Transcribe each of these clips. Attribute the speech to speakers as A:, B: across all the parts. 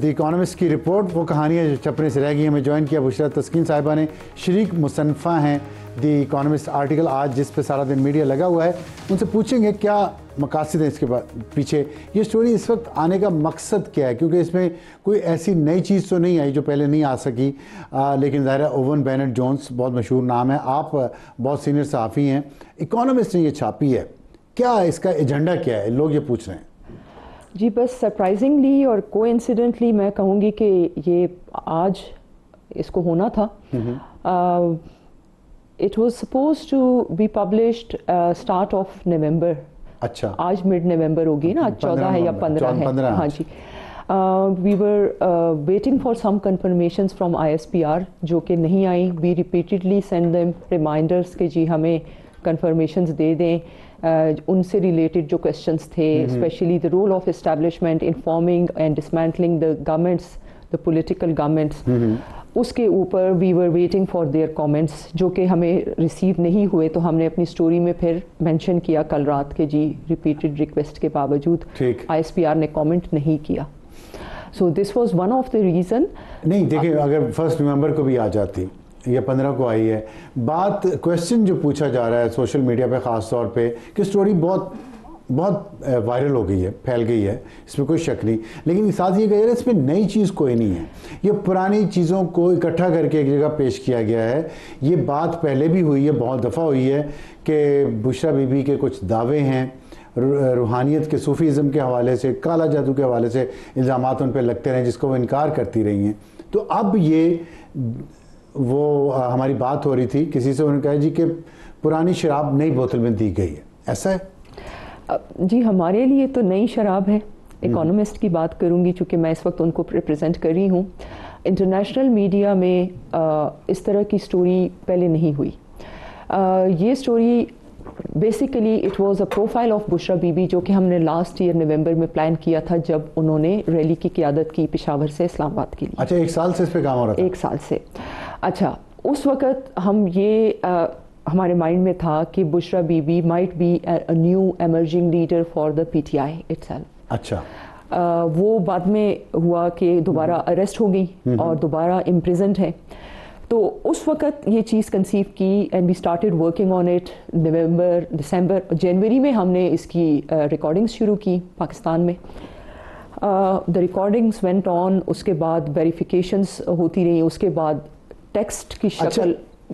A: دی economist کی report وہ کہانیاں جو چھپنے سے رہ گئی. ہمیں جوائن کیا بشرا تسکین صاحبہ نے, شریک مصنفہ ہیں دی اکانومسٹ آرٹیکل آج جس پہ سارا دن میڈیا لگا ہوا ہے. ان سے پوچھیں گے کیا مقاصد ہیں اس کے پیچھے, یہ سٹوری اس وقت آنے کا مقصد کیا ہے, کیونکہ اس میں کوئی ایسی نئی چیز تو نہیں آئی جو پہلے نہیں آ سکی. لیکن ظاہر ہے اوون بینٹ جونز بہت مشہور نام ہے, آپ بہت سینئر صحافی ہیں, اکانومسٹ نے یہ چھاپی ہے, کیا اس کا ایجنڈا کیا ہے, لوگ یہ پوچھ رہے ہیں.
B: جی بس سرپرائزنگلی اور کو انسیڈنٹلی میں کہوں گی کہ یہ آج اس کو ہونا تھا. It was suppose to be published start of November.
A: اچھا,
B: آج مڈ نومبر ہوگی نا, 14 ہے یا 15 ہے. ہاں جی, we were waiting for some confirmations from ISPR جو کہ نہیں آئی. We repeatedly send them reminders کہ جی ہمیں کنفرمیشنز دے دیں. ان سے ریلیٹڈ جو کوشچنس تھے, especially the role of establishment informing and dismantling the governments, the political governments, اس کے اوپر we were waiting for their comments جو کہ ہمیں ریسیو نہیں ہوئے. تو ہم نے اپنی سٹوری میں پھر مینشن کیا کل رات کے جی ریپیٹڈ ریکویسٹ کے باوجود ISPR نے کامنٹ نہیں کیا. So this was one of the reason.
A: نہیں دیکھیں, اگر 1 نومبر کو بھی آ جاتی یا 15 کو آئی ہے, بات کویسچن جو پوچھا جا رہا ہے سوشل میڈیا پہ خاص طور پہ کہ سٹوری بہت وائرل ہو گئی ہے, پھیل گئی ہے, اس میں کوئی شک نہیں, لیکن ساتھ یہ کہہ رہے ہیں اس میں نئی چیز کوئی نہیں ہے. یہ پرانی چیزوں کو اکٹھا کر کے ایک جگہ پیش کیا گیا ہے. یہ بات پہلے بھی ہوئی ہے, بہت دفعہ ہوئی ہے کہ بشرا بی بی کے کچھ دعوے ہیں روحانیت کے, صوفیزم کے حوالے سے, کالا جادو کے حوالے سے الزامات ان پہ لگتے رہے جس کو وہ انکار کرتی رہی ہیں. تو اب یہ وہ ہماری بات ہو رہی تھی کسی سے, انہوں نے کہا جی کہ پرانی شراب نئی بوتل میں دی گئی ہے, ایسا ہے؟
B: جی ہمارے لیے تو نئی شراب ہے. اکانومسٹ کی بات کروں گی چونکہ میں اس وقت ان کو ریپرزینٹ کر رہی ہوں. انٹرنیشنل میڈیا میں اس طرح کی سٹوری پہلے نہیں ہوئی. یہ story basically it was a profile of Bushra Bibi جو کہ ہم نے لاسٹ ایئر نومبر میں پلان کیا تھا جب انہوں نے ریلی کی قیادت کی پشاور سے اسلام آباد کے لیے.
A: اچھا, 1 سال سے اس پہ کام ہو رہا تھا؟
B: 1 سال سے. اچھا, اس وقت ہم یہ ہمارے مائنڈ میں تھا کہ Bushra Bibi might be a new emerging leader for the PTI itself.
A: اچھا,
B: وہ بعد میں ہوا کہ دوبارہ اریسٹ ہو گئی اور دوبارہ امپریزنٹ ہے. تو اس وقت یہ چیز کنسیو کی and we started working on it. نومبر, دسمبر, جنوری میں ہم نے اس کی ریکارڈنگس شروع کی پاکستان میں. دا ریکارڈنگس وینٹ آن, اس کے بعد ویریفیکیشنس ہوتی رہی, اس کے بعد ٹیکسٹ کی شکل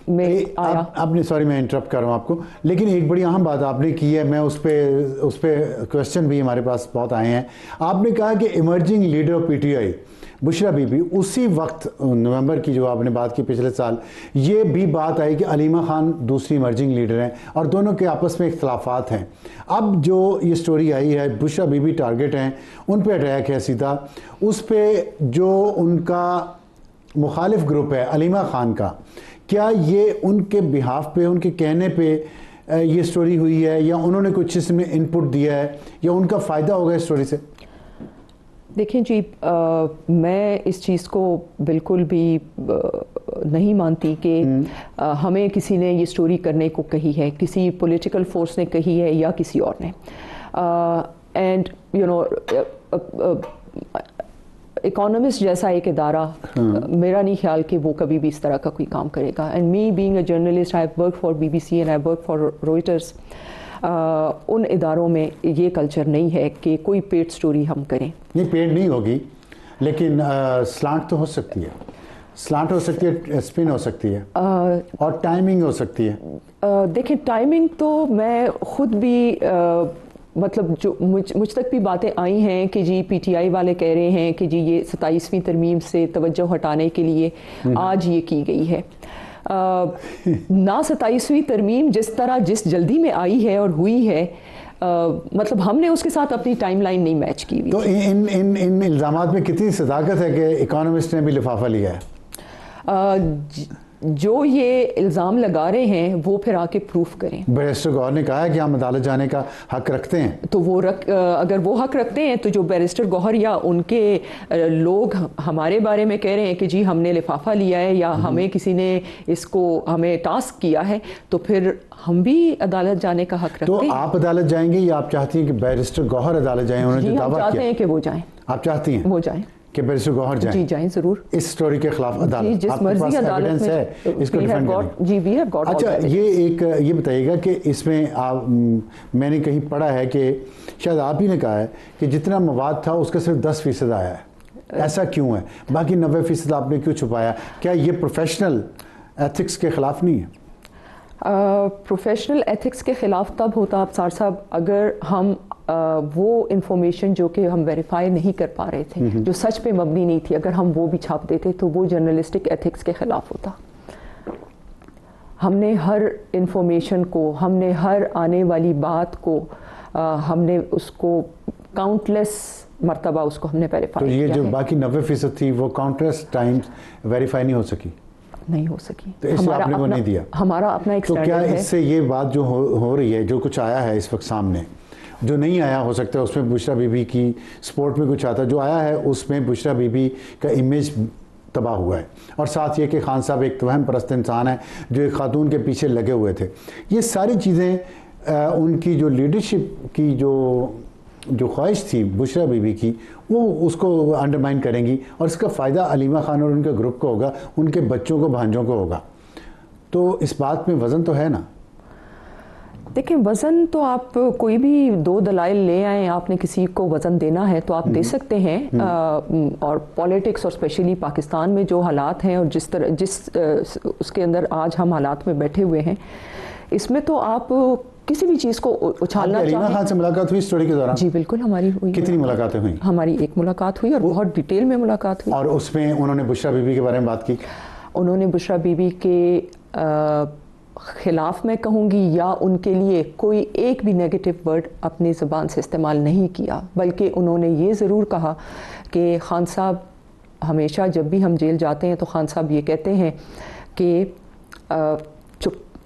B: میں آیا.
A: آپ نے, سوری میں انٹرپٹ کر رہا ہوں آپ کو, لیکن ایک بڑی اہم بات آپ نے کی ہے, میں اس پہ کویسچن بھی ہمارے پاس بہت آئے ہیں. آپ نے کہا کہ emerging leader of PTI Bushra Bibi, اسی وقت نومبر کی جو آپ نے بات کی پچھلے سال, یہ بھی بات آئی کہ علیمہ خان دوسری ایمرجنگ لیڈر ہیں اور دونوں کے آپس میں اختلافات ہیں. اب جو یہ سٹوری آئی ہے بشرا بی بی ٹارگٹ ہیں, ان پہ اٹیک ہے سیدھا, اس پہ جو ان کا مخالف گروپ ہے علیمہ خان کا, کیا یہ ان کے بہاف پہ, ان کے کہنے پہ یہ سٹوری ہوئی ہے یا انہوں نے کچھ اس میں انپٹ دیا ہے یا ان کا فائدہ ہوگا اس سٹوری سے؟
B: دیکھیں جی, میں اس چیز کو بالکل بھی نہیں مانتی کہ ہمیں کسی نے یہ سٹوری کرنے کو کہی ہے, کسی پولیٹیکل فورس نے کہی ہے یا کسی اور نے. اینڈ یو نو اکانومسٹ جیسا ایک ادارہ, میرا نہیں خیال کہ وہ کبھی بھی اس طرح کا کوئی کام کرے گا. And me being a journalist, I work for BBC and I work for Reuters. ان اداروں میں یہ کلچر نہیں ہے کہ کوئی پیڈ سٹوری ہم کریں.
A: نہیں, پیڈ نہیں ہوگی, لیکن سلانٹ تو ہو سکتی ہے, سلانٹ ہو سکتی ہے, اسپن ہو سکتی ہے, اور ٹائمنگ ہو سکتی ہے.
B: دیکھیں ٹائمنگ تو میں خود بھی مطلب جو مجھ تک بھی باتیں آئی ہیں کہ جی PTI والے کہہ رہے ہیں کہ جی یہ 27ویں ترمیم سے توجہ ہٹانے کے لیے آج یہ کی گئی ہے. نہ 27ویں ترمیم جس طرح جس جلدی میں آئی ہے اور ہوئی ہے, مطلب ہم نے اس کے ساتھ اپنی ٹائم لائن نہیں میچ کی ہوئی.
A: تو ان الزامات میں کتنی صداقت ہے کہ اکانومسٹ نے بھی لفافہ لیا ہے؟
B: جو یہ الزام لگا رہے ہیں وہ پھر آ کے پروف کریں.
A: بیرسٹر گوہر نے کہا ہے کہ ہم عدالت جانے کا حق رکھتے ہیں.
B: تو وہ اگر وہ حق رکھتے ہیں تو جو بیرسٹر گوہر یا ان کے لوگ ہمارے بارے میں کہہ رہے ہیں کہ جی ہم نے لفافہ لیا ہے یا ہمیں کسی نے اس کو ہمیں ٹاسک کیا ہے, تو پھر ہم بھی عدالت جانے کا حق رکھتے ہیں.
A: تو آپ عدالت جائیں گے یا آپ چاہتی ہیں کہ بیرسٹر گوہر عدالت جائیں؟ انہوں نے جو دعویٰ کیا,
B: چاہتے ہیں کہ وہ جائیں.
A: آپ چاہتی ہیں
B: وہ جائیں.
A: کہ بیرسٹر گوہر جائیں؟
B: جی جائیں ضرور.
A: اس سٹوری کے خلاف عدالت
B: جس مرضی عدالت میں
A: اس کو ڈیفینڈ کریں.
B: جی وی ہیو گاٹ.
A: اچھا یہ بتائیے گا کہ اس میں میں نے کہیں پڑھا ہے کہ شاید آپ ہی نے کہا ہے کہ جتنا مواد تھا اس کا صرف 10% آیا ہے. ایسا کیوں ہے؟ باقی 90% آپ نے کیوں چھپایا؟ کیا یہ پروفیشنل ایتھکس کے خلاف نہیں ہے؟
B: پروفیشنل ایتھکس کے خلاف تب ہوتا ابصار صاحب اگر ہم وہ انفارمیشن جو کہ ہم ویریفائی نہیں کر پا رہے تھے, جو سچ پہ مبنی نہیں تھی, اگر ہم وہ بھی چھاپ دیتے تو وہ جرنلسٹک ایتھکس کے خلاف ہوتا. ہم نے ہر انفارمیشن کو, ہم نے ہر آنے والی بات کو, ہم نے اس کو کاؤنٹلیس مرتبہ اس کو ہم نے ویریفائی کیا.
A: تو یہ جو باقی 90% تھی وہ کاؤنٹلیس ٹائمز ویریفائی نہیں ہو سکی؟
B: نہیں ہو سکی.
A: تو اس سے آپ نے وہ نہیں دیا.
B: ہمارا اپنا ایک
A: تو کیا اس سے یہ بات جو ہو رہی ہے, جو کچھ آیا ہے اس وقت سامنے, جو نہیں آیا ہو سکتا ہے اس میں بشرا بی بی کی سپورٹ میں کچھ آتا, جو آیا ہے اس میں بشرا بی بی کا امیج تباہ ہوا ہے, اور ساتھ یہ کہ خان صاحب ایک توہم پرست انسان ہے جو ایک خاتون کے پیچھے لگے ہوئے تھے. یہ ساری چیزیں ان کی جو لیڈرشپ کی جو خواہش تھی بشرا بی بی کی, وہ اس کو انڈرمائن کریں گی, اور اس کا فائدہ علیمہ خان اور ان کے گروپ کو ہوگا, ان کے بچوں کو, بھانجوں کو ہوگا. تو اس بات میں وزن تو ہے نا؟
B: دیکھیں وزن تو آپ کوئی بھی 2 دلائل لے آئیں, آپ نے کسی کو وزن دینا ہے تو آپ دے سکتے ہیں. اور پولیٹکس اور اسپیشلی پاکستان میں جو حالات ہیں اور جس اس کے اندر آج ہم حالات میں بیٹھے ہوئے ہیں, اس میں تو آپ کسی بھی چیز کو اچھالنا چاہیں.
A: علیمہ خان سے ملاقات ہوئی اسٹوری کے دوران؟
B: جی بالکل ہماری ہوئی.
A: کتنی ملاقاتیں ہوئیں؟
B: ہماری ایک ملاقات ہوئی اور بہت ڈیٹیل میں ملاقات ہوئی.
A: اور اس میں انہوں نے بشرا بی بی کے بارے میں بات کی؟
B: انہوں نے بشرا بی بی کے خلاف میں کہوں گی یا ان کے لیے کوئی ایک بھی نیگیٹو ورڈ اپنی زبان سے استعمال نہیں کیا, بلکہ انہوں نے یہ ضرور کہا کہ خان صاحب ہمیشہ جب بھی ہم جیل جاتے ہیں تو خان صاحب یہ کہتے ہیں کہ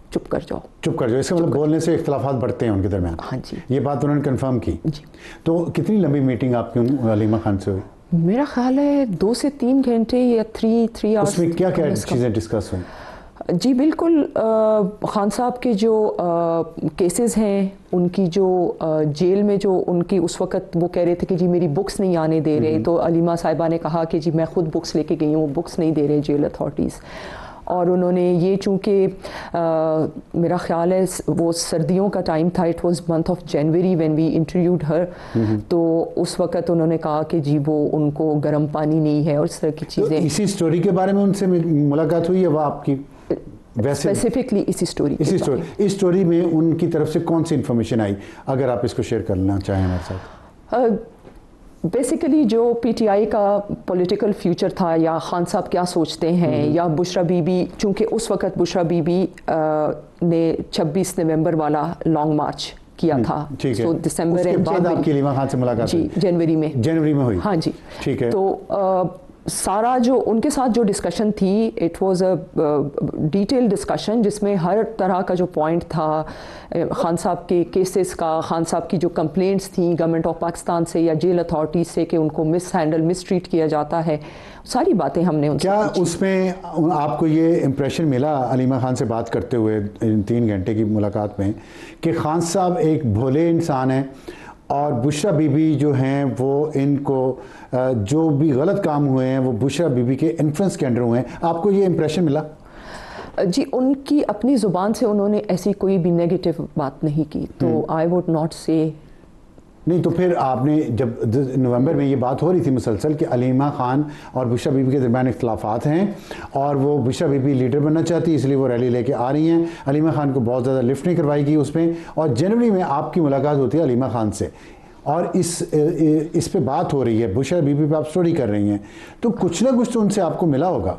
B: چپ کر جاؤ.
A: چپ کر جاؤ, اس کا مطلب بولنے سے اختلافات بڑھتے ہیں ان کے درمیان.
B: ہاں جی,
A: یہ بات انہوں نے کنفرم کی.
B: جی.
A: تو کتنی لمبی میٹنگ آپ کی علیمہ خان سے ہوئی؟
B: میرا خیال ہے 2 سے 3 گھنٹے یا 3 آورس.
A: اس میں کیا چیزیں ڈسکس ہوئیں؟
B: جی بالکل, خان صاحب کے جو کیسز ہیں, ان کی جو جیل میں جو ان کی اس وقت وہ کہہ رہے تھے کہ جی میری بکس نہیں آنے دے رہے, تو علیمہ صاحبہ نے کہا کہ جی میں خود بکس لے کے گئی ہوں, بکس نہیں دے رہے جیل اتھارٹیز. اور انہوں نے یہ چونکہ میرا خیال ہے وہ سردیوں کا ٹائم تھا, it was month of January when we interviewed her, تو اس وقت انہوں نے کہا کہ جی وہ ان کو گرم پانی نہیں ہے اور اس طرح کی چیزیں.
A: اسی سٹوری کے بارے میں ان سے ملاقات ہوئی ہے وہ آپ کی؟
B: اسپیسیفکلی اسی
A: سٹوری میں ان کی طرف سے کون سی انفارمیشن آئی, اگر آپ اس کو شیئر کرنا چاہیں ہمارے ساتھ؟
B: بیسیکلی جو پی ٹی آئی کا پولیٹیکل فیوچر تھا, یا خان صاحب کیا سوچتے ہیں, یا بشرا بی بی, چونکہ اس وقت بشرا بی بی نے 26 نومبر والا لانگ مارچ کیا تھا,
A: تو دسمبر کے بعد آپ کی علیمہ خان سے ملاقات
B: ہوئی؟ جی جنوری میں ہوئی.
A: ہاں
B: جی
A: ٹھیک ہے.
B: تو سارا جو ان کے ساتھ جو ڈسکشن تھی, it was a detail discussion جس میں ہر طرح کا جو پوائنٹ تھا, خان صاحب کے کیسز کا, خان صاحب کی جو کمپلینٹس تھیں گورنمنٹ آف پاکستان سے یا جیل اتھارٹیز سے کہ ان کو مس ٹریٹ کیا جاتا ہے, ساری باتیں ہم نے ان سے.
A: کیا اس میں آپ کو یہ امپریشن ملا علیمہ خان سے بات کرتے ہوئے 3 گھنٹے کی ملاقات میں کہ خان صاحب ایک بھولے انسان ہیں, اور بشرا بی بی جو ہیں وہ ان کو جو بھی غلط کام ہوئے ہیں وہ بشرا بی بی کے انفلوئنس کے انڈر ہوئے ہیں؟ آپ کو یہ امپریشن ملا؟
B: جی ان کی اپنی زبان سے انہوں نے ایسی کوئی بھی نیگیٹو بات نہیں کی, تو آئی ووڈ ناٹ سے.
A: نہیں تو پھر آپ نے جب نومبر میں یہ بات ہو رہی تھی مسلسل کہ علیمہ خان اور بشرا بی بی کے درمیان اختلافات ہیں, اور وہ بشرا بی بی لیڈر بننا چاہتی, اس لیے وہ ریلی لے کے آ رہی ہیں, علیمہ خان کو بہت زیادہ لفٹ نہیں کروائی گئی اس میں, اور جنوری میں آپ کی ملاقات ہوتی ہے علیمہ خان سے, اور اس پہ بات ہو رہی ہے, بشرا بی بی پہ آپ سٹوری کر رہی ہیں, تو کچھ نہ کچھ تو ان سے آپ کو ملا ہوگا.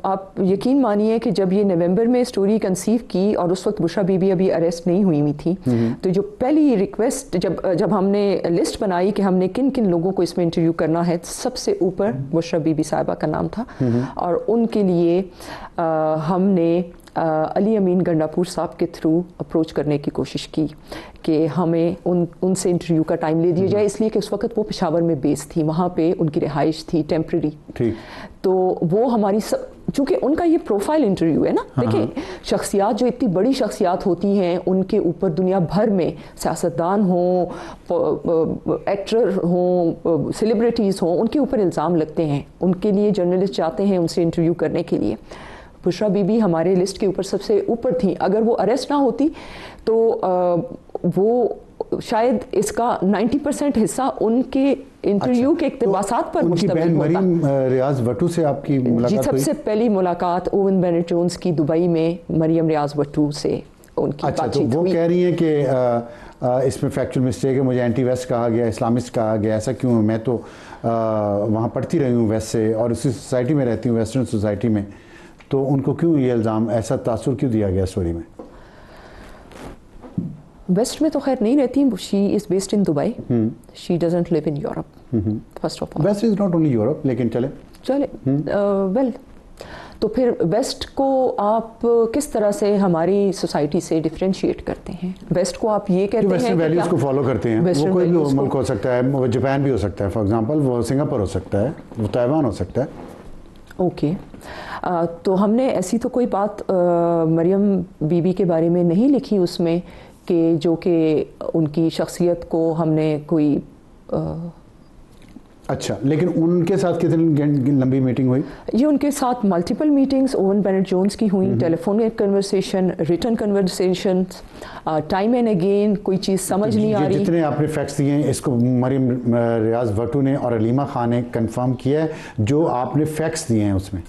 B: آپ یقین مانیے کہ جب یہ نومبر میں سٹوری کنسیو کی اور اس وقت بشرا بی بی ابھی اریسٹ نہیں ہوئی تھی, تو جو پہلی ریکویسٹ جب ہم نے لسٹ بنائی کہ ہم نے کن کن لوگوں کو اس میں انٹرویو کرنا ہے, سب سے اوپر بشرا بی بی صاحبہ کا نام تھا, اور ان کے لیے ہم نے علی امین گنڈاپور صاحب کے تھرو اپروچ کرنے کی کوشش کی کہ ہمیں ان سے انٹرویو کا ٹائم لے دیا جائے, اس لیے کہ اس وقت وہ پشاور میں بیس تھی, وہاں پہ ان کی رہائش تھی ٹیمپرری, تو وہ ہماری چونکہ ان کا یہ پروفائل انٹرویو ہے نا. دیکھیں شخصیات جو اتنی بڑی شخصیات ہوتی ہیں ان کے اوپر دنیا بھر میں سیاستدان ہوں, ایکٹر ہوں, سیلیبریٹیز ہوں, ان کے اوپر الزام لگتے ہیں. ان کے لیے جرنلسٹ جاتے ہیں ان سے انٹرویو کرنے کے لیے. بشرا بی بی ہمارے لسٹ کے اوپر سب سے اوپر تھیں. اگر وہ اریسٹ نہ ہوتی تو وہ شاید اس کا 90% حصہ ان کے انٹرویو کے اقتباسات پر مشتمل ہوتا.
A: مریم ریاض وٹو سے آپ کی ملاقات
B: جی, سب سے پہلی ملاقات اوون بینٹ جونز کی دبئی میں مریم ریاض وٹو سے ان کی بات چیت
A: ہوئی. وہ کہہ رہی ہیں کہ اس میں فیکچوئل مسٹیک ہے, مجھے اینٹی ویسٹ کہا گیا, اسلامسٹ کہا گیا. ایسا کیوں ہے؟ میں تو وہاں پڑھتی رہی ہوں ویسٹ سے اور اسی سوسائٹی میں رہتی ہوں, ویسٹرن سوسائٹی میں. تو ان کو کیوں یہ الزام, ایسا تاثر کیوں دیا گیا اسٹوری میں؟
B: ویسٹ میں تو خیر نہیں رہتی. She is based in Dubai. She doesn't live in Europe first of all.
A: West is not only Europe, لیکن چلے
B: ویل تو پھر ویسٹ کو آپ کس طرح سے ہماری سوسائٹی سے ڈفرینشیٹ کرتے ہیں؟ ویسٹ کو آپ یہ کہتے ہیں
A: ویسٹرن ویلیوز کو فالو کرتے ہیں. وہ کوئی بھی ملک ہو سکتا ہے, وہ جاپان بھی ہو سکتا ہے, فار ایگزامپل وہ سنگاپور ہو سکتا ہے, وہ تائیوان ہو سکتا ہے.
B: اوکے, تو ہم نے ایسی تو کوئی بات مریم بی بی کے بارے میں نہیں لکھی اس میں کہ جو کہ ان کی شخصیت کو ہم نے کوئی
A: اچھا. لیکن ان کے ساتھ کتنی لمبی میٹنگ ہوئی؟
B: یہ ان کے ساتھ multiple meetings Owen Bennett Jones کی ہوئیں, telephonic conversation, written conversation, time and again کوئی چیز سمجھ نہیں آ رہی.
A: جتنے آپ نے فیکٹس دیے ہیں اس کو مریم ریاض وٹو نے اور علیمہ خان نے کنفرم کیا ہے, جو آپ نے فیکٹس دیے ہیں اس میں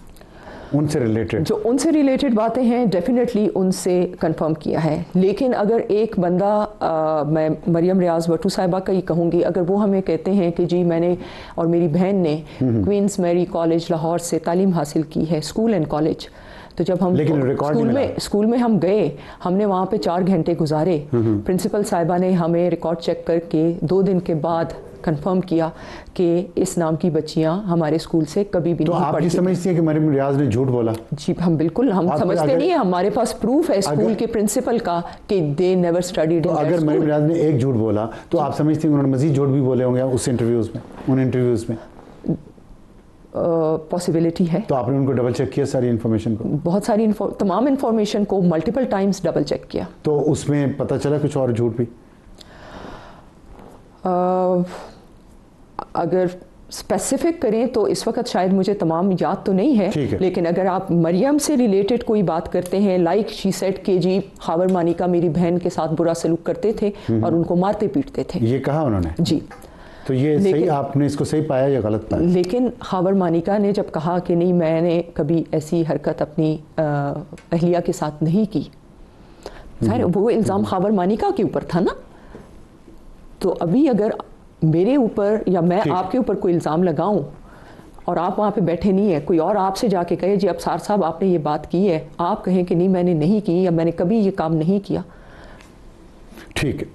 A: ان سے ریلیٹڈ,
B: جو ان سے ریلیٹڈ باتیں ہیں ڈیفینیٹلی ان سے کنفرم کیا ہے. لیکن اگر ایک بندہ, میں مریم ریاض وٹو صاحبہ کا ہی کہوں گی, اگر وہ ہمیں کہتے ہیں کہ جی میں نے اور میری بہن نے کوئنز میری کالج لاہور سے تعلیم حاصل کی ہے, اسکول اینڈ کالج, تو جب ہم اسکول میں ہم گئے, ہم نے وہاں پہ 4 گھنٹے گزارے. پرنسپل صاحبہ نے ہمیں ریکارڈ چیک کر کے 2 دن کے بعد کنفرم کیا کہ اس نام کی بچیاں ہمارے اسکول سے کبھی بھی نہیں پڑھتی.
A: تو آپ یہ سمجھتی ہیں کہ مریم ریاض نے جھوٹ بولا؟
B: جی ہم بالکل, ہم سمجھتے نہیں ہیں, ہمارے پاس پروف ہے اسکول کے پرنسپل کا کہ دے نیور اسٹڈیڈ.
A: تو اگر مریم ریاض نے ایک جھوٹ بولا تو آپ سمجھتے ہیں انہوں نے مزید جھوٹ بھی بولے ہوں گے اس انٹرویوز میں, ان انٹرویوز میں؟
B: پاسبلٹی ہے.
A: تو آپ نے ان کو ڈبل چیک کیا ساری انفارمیشن کو؟
B: بہت ساری تمام انفارمیشن کو ملٹیپل ٹائمز ڈبل چیک کیا.
A: تو اس میں پتہ چلا کچھ اور جھوٹ بھی؟
B: اگر اسپیسیفک کریں تو اس وقت شاید مجھے تمام یاد تو نہیں ہے, لیکن اگر آپ مریم سے ریلیٹڈ کوئی بات کرتے ہیں, لائک شی سیڈ کہ جی خاور مانیکا میری بہن کے ساتھ برا سلوک کرتے تھے اور ان کو مارتے پیٹتے تھے,
A: یہ کہا انہوں نے؟
B: جی.
A: تو یہ صحیح, آپ نے اس کو صحیح پایا یا غلط پایا؟
B: لیکن خاور مانیکا نے جب کہا کہ نہیں میں نے کبھی ایسی حرکت اپنی اہلیہ کے ساتھ نہیں کی, وہ الزام خاور مانیکا کے اوپر تھا نا. تو ابھی اگر میرے اوپر یا میں آپ کے اوپر کوئی الزام لگاؤں اور آپ وہاں پہ بیٹھے نہیں ہیں, کوئی اور آپ سے جا کے کہے جی ابصار صاحب آپ نے یہ بات کی ہے, آپ کہیں کہ نہیں میں نے نہیں کی یا میں نے کبھی یہ کام نہیں کیا.
A: ٹھیک ہے.